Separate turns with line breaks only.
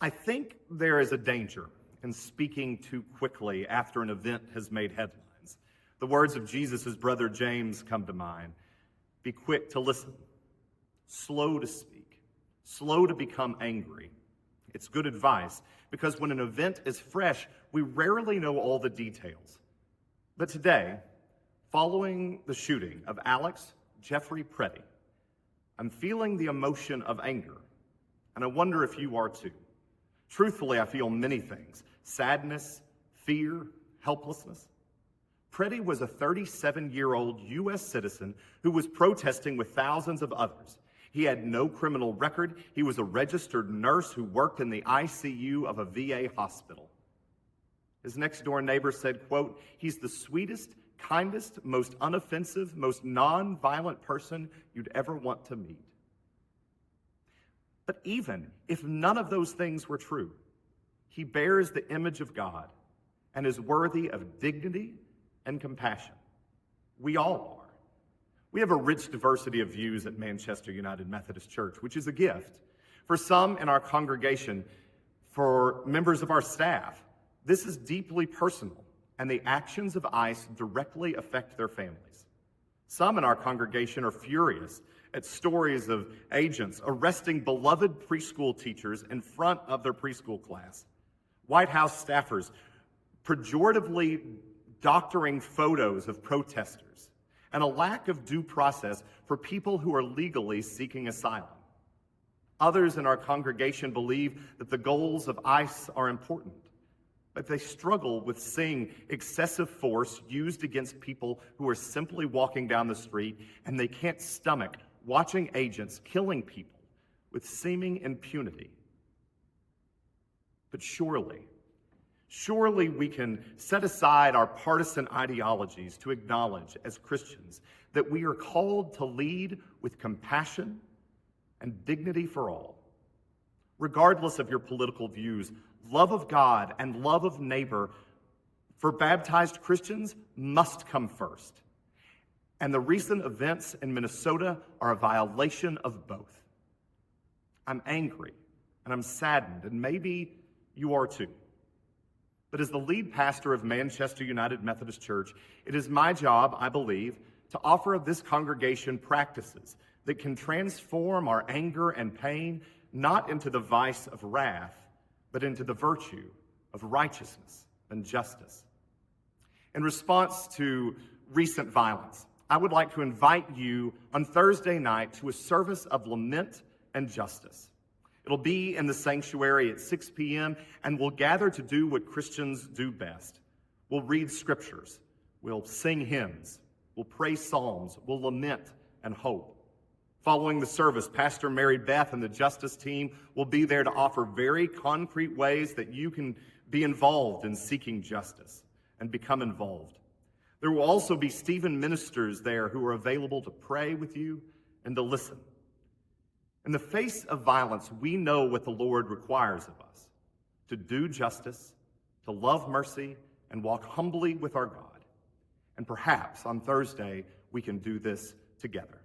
I think there is a danger in speaking too quickly after an event has made headlines. The words of Jesus' brother James come to mind. Be quick to listen, slow to speak, slow to become angry. It's good advice because when an event is fresh, we rarely know all the details. But today, following the shooting of Alex Jeffrey Pretti, I'm feeling the emotion of anger, and I wonder if you are too. Truthfully, I feel many things: sadness, fear, helplessness. Pretti was a 37-year-old U.S. citizen who was protesting with thousands of others. He had no criminal record. He was a registered nurse who worked in the ICU of a VA hospital. His next-door neighbor said, quote, "He's the sweetest, kindest, most unoffensive, most non-violent person you'd ever want to meet." But even if none of those things were true, he bears the image of God and is worthy of dignity and compassion. We all are. We have a rich diversity of views at Manchester United Methodist Church, which is a gift. For some in our congregation, for members of our staff, this is deeply personal, and the actions of ICE directly affect their families. Some in our congregation are furious at stories of agents arresting beloved preschool teachers in front of their preschool class, White House staffers pejoratively doctoring photos of protesters, and a lack of due process for people who are legally seeking asylum. Others in our congregation believe that the goals of ICE are important, but they struggle with seeing excessive force used against people who are simply walking down the street, and they can't stomach watching agents killing people with seeming impunity. But surely we can set aside our partisan ideologies to acknowledge as Christians that we are called to lead with compassion and dignity for all. Regardless of your political views, love of God and love of neighbor for baptized Christians must come first. And the recent events in Minnesota are a violation of both. I'm angry and I'm saddened, and maybe you are too. But as the lead pastor of Manchester United Methodist Church, it is my job, I believe, to offer this congregation practices that can transform our anger and pain not into the vice of wrath, but into the virtue of righteousness and justice. In response to recent violence, I would like to invite you on Thursday night to a service of lament and justice. It'll be in the sanctuary at 6 p.m., and we'll gather to do what Christians do best. We'll read scriptures, we'll sing hymns, we'll pray psalms, we'll lament and hope. Following the service, Pastor Mary Beth and the justice team will be there to offer very concrete ways that you can be involved in seeking justice and become involved. There will also be Stephen ministers there who are available to pray with you and to listen. In the face of violence, we know what the Lord requires of us: to do justice, to love mercy, and walk humbly with our God. And perhaps on Thursday, we can do this together.